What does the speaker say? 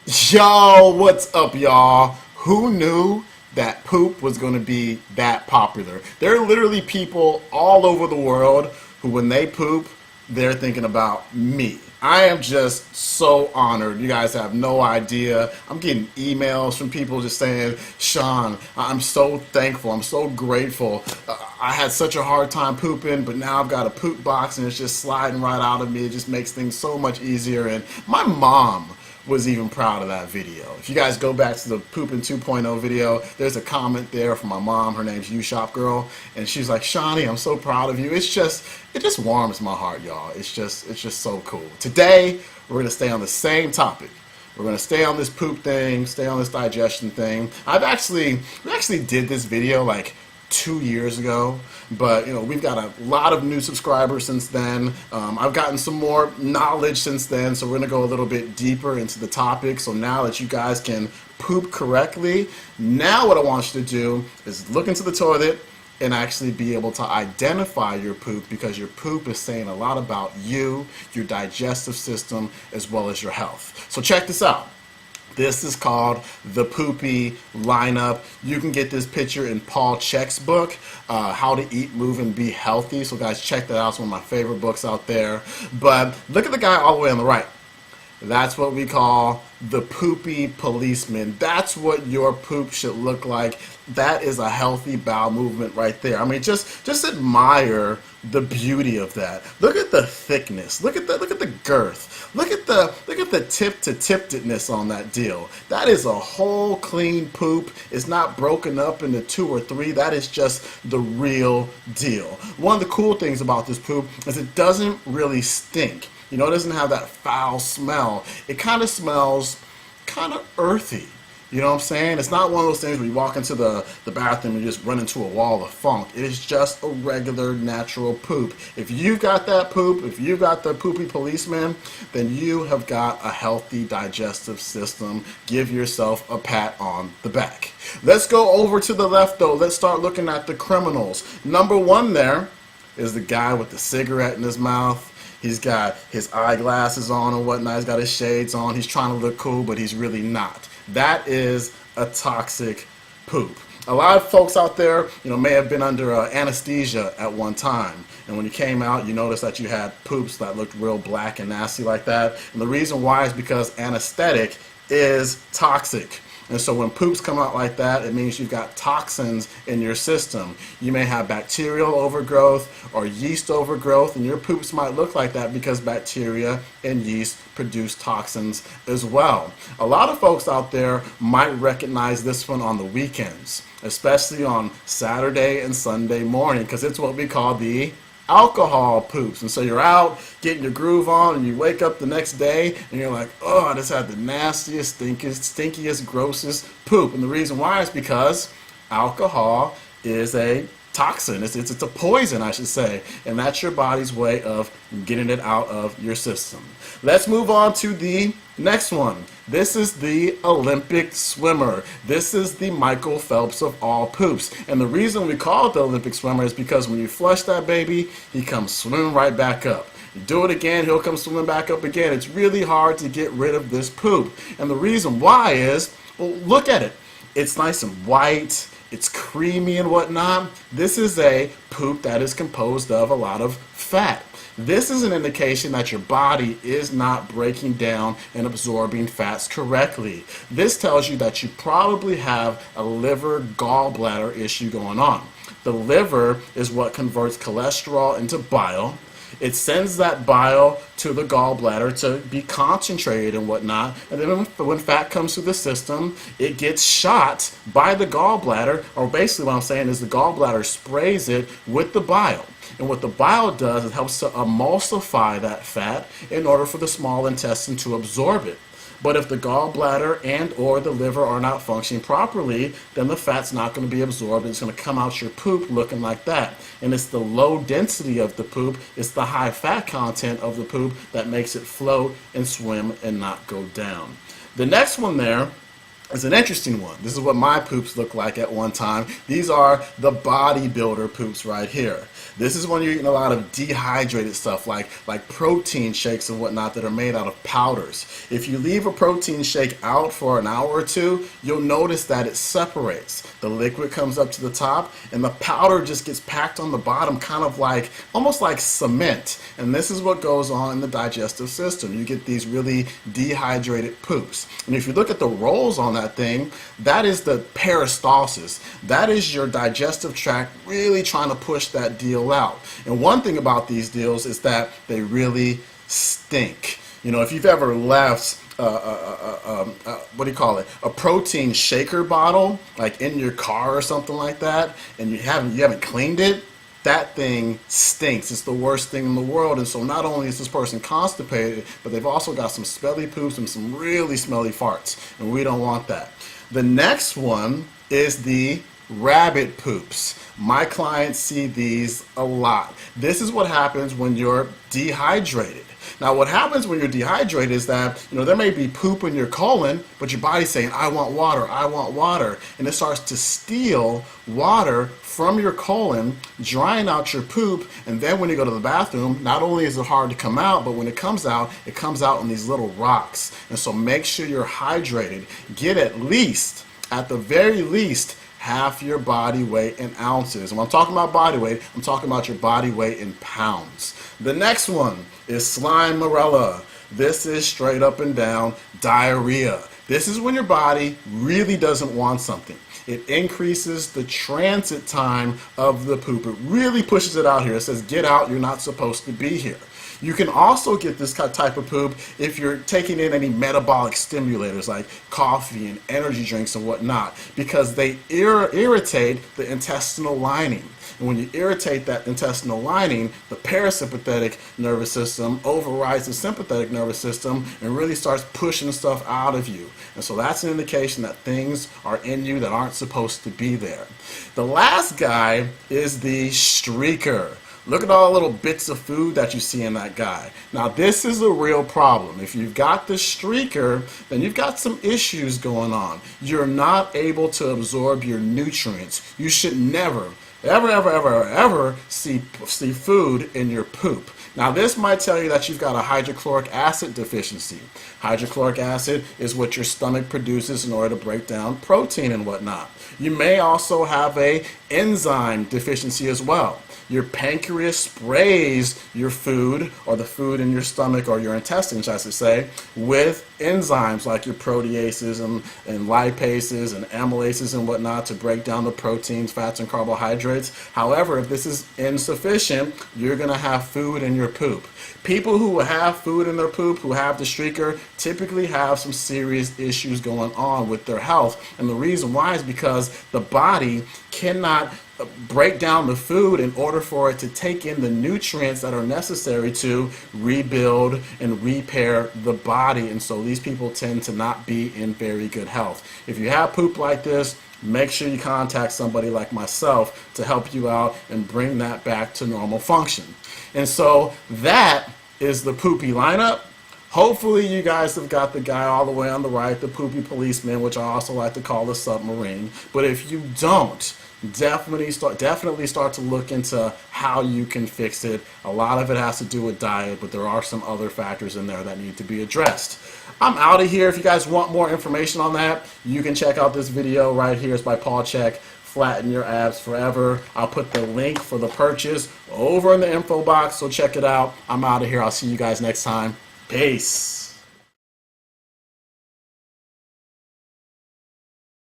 Yo, what's up, y'all? Who knew that poop was going to be that popular? There are literally people all over the world who, when they poop, they're thinking about me. I am just so honored. You guys have no idea. I'm getting emails from people just saying, Sean, I'm so thankful. I'm so grateful. I had such a hard time pooping, but now I've got a poop box and it's just sliding right out of me. It just makes things so much easier. And my mom was even proud of that video. If you guys go back to the Poopin' 2.0 video, there's a comment there from my mom. Her name's You Shop Girl, and she's like, Shawnee, I'm so proud of you. It just warms my heart, y'all. It's just so cool. Today, we're gonna stay on the same topic. We're gonna stay on this poop thing, stay on this digestion thing. We actually did this video like 2 years ago, but we've got a lot of new subscribers since then. I've gotten some more knowledge since then, so we're gonna go a little bit deeper into the topic. So now that you guys can poop correctly, now what I want you to do is look into the toilet and actually be able to identify your poop, because your poop is saying a lot about you, your digestive system, as well as your health. So check this out. This is called the Poopy Lineup. You can get this picture in Paul Chek's book, How to Eat, Move, and Be Healthy. So guys, check that out. It's one of my favorite books out there. But look at the guy all the way on the right. That's what we call the poopy policeman. That's what your poop should look like. That is a healthy bowel movement right there. I mean, just admire the beauty of that. Look at the thickness. Look at the girth. Look at the tip to tiptedness on that deal. That is a whole clean poop. It's not broken up into two or three. That is just the real deal. One of the cool things about this poop is it doesn't really stink. It doesn't have that foul smell. It kind of smells kind of earthy. You know what I'm saying? It's not one of those things where you walk into the bathroom and you just run into a wall of funk. It is just a regular, natural poop. If you've got that poop, if you've got the poopy policeman, then you have got a healthy digestive system. Give yourself a pat on the back. Let's go over to the left, though. Let's start looking at the criminals. Number one there is the guy with the cigarette in his mouth. He's got his eyeglasses on and whatnot. He's got his shades on. He's trying to look cool, but he's really not. That is a toxic poop. A lot of folks out there, may have been under anesthesia at one time. And when you came out, you noticed that you had poops that looked real black and nasty like that. And the reason why is because anesthetic is toxic. And so when poops come out like that, it means you've got toxins in your system. You may have bacterial overgrowth or yeast overgrowth, and your poops might look like that because bacteria and yeast produce toxins as well. A lot of folks out there might recognize this one on the weekends, especially on Saturday and Sunday morning, because it's what we call the alcohol poops. And so you're out getting your groove on and you wake up the next day and you're like, oh, I just had the nastiest, stinkiest, grossest poop. And the reason why is because alcohol is a toxin. It's a poison, I should say, and that's your body's way of getting it out of your system. Let's move on to the next one. This is the Olympic swimmer. This is the Michael Phelps of all poops. And the reason we call it the Olympic swimmer is because when you flush that baby, he comes swimming right back up. You do it again, he'll come swimming back up again. It's really hard to get rid of this poop. And the reason why is, well, look at it. It's nice and white. It's creamy and whatnot. This is a poop that is composed of a lot of fat. This is an indication that your body is not breaking down and absorbing fats correctly. This tells you that you probably have a liver gallbladder issue going on. The liver is what converts cholesterol into bile. It sends that bile to the gallbladder to be concentrated and whatnot. And then when fat comes through the system, it gets shot by the gallbladder, or basically what I'm saying is the gallbladder sprays it with the bile. And what the bile does, it helps to emulsify that fat in order for the small intestine to absorb it. But if the gallbladder and or the liver are not functioning properly, then the fat's not going to be absorbed. It's going to come out your poop looking like that. And it's the low density of the poop, it's the high fat content of the poop that makes it float and swim and not go down. The next one there It's an interesting one. This is what my poops look like at one time. These are the bodybuilder poops right here. This is when you're eating a lot of dehydrated stuff like protein shakes and whatnot that are made out of powders. If you leave a protein shake out for an hour or two, you'll notice that it separates. The liquid comes up to the top and the powder just gets packed on the bottom, kind of like, almost like cement. And this is what goes on in the digestive system. You get these really dehydrated poops. And if you look at the rolls on that thing, that is the peristalsis. That is your digestive tract really trying to push that deal out. And one thing about these deals is that they really stink. You know, if you've ever left what do you call it, a protein shaker bottle like in your car or something like that, and you haven't cleaned it, that thing stinks. It's the worst thing in the world. And so not only is this person constipated, but they've also got some smelly poops and some really smelly farts, and we don't want that. The next one is the rabbit poops. My clients see these a lot. This is what happens when you're dehydrated. Now, what happens when you're dehydrated is that, you know, there may be poop in your colon, but your body's saying, I want water, I want water. And it starts to steal water from your colon, drying out your poop. And then when you go to the bathroom, not only is it hard to come out, but when it comes out in these little rocks. And so make sure you're hydrated. Get at the very least, half your body weight in ounces. And when I'm talking about body weight, I'm talking about your body weight in pounds. The next one is Slimerella. This is straight up and down diarrhea. This is when your body really doesn't want something. It increases the transit time of the poop. It really pushes it out here. It says, get out, you're not supposed to be here. You can also get this type of poop if you're taking in any metabolic stimulators like coffee and energy drinks and whatnot, because they irritate the intestinal lining. And when you irritate that intestinal lining, the parasympathetic nervous system overrides the sympathetic nervous system and really starts pushing stuff out of you. And so that's an indication that things are in you that aren't supposed to be there. The last guy is the streaker. Look at all the little bits of food that you see in that guy. Now, this is a real problem. If you've got the streaker, then you've got some issues going on. You're not able to absorb your nutrients. You should never, ever see food in your poop. Now, this might tell you that you've got a hydrochloric acid deficiency. Hydrochloric acid is what your stomach produces in order to break down protein and whatnot. You may also have a enzyme deficiency as well. Your pancreas sprays your food, or the food in your stomach or your intestines, I should say, with enzymes like your proteases and lipases and amylases and whatnot to break down the proteins, fats, and carbohydrates. However, if this is insufficient, you're going to have food in your poop. People who have food in their poop, who have the streaker, typically have some serious issues going on with their health. And the reason why is because the body cannot break down the food in order for it to take in the nutrients that are necessary to rebuild and repair the body. And so these people tend to not be in very good health. If you have poop like this, make sure you contact somebody like myself to help you out and bring that back to normal function. And so that is the poopy lineup. Hopefully you guys have got the guy all the way on the right, the poopy policeman, which I also like to call the submarine. But if you don't, definitely start to look into how you can fix it. A lot of it has to do with diet, but there are some other factors in there that need to be addressed. I'm out of here. If you guys want more information on that, you can check out this video right here. It's by Paul Chek, Flatten Your Abs Forever. I'll put the link for the purchase over in the info box, so check it out. I'm out of here. I'll see you guys next time. Peace.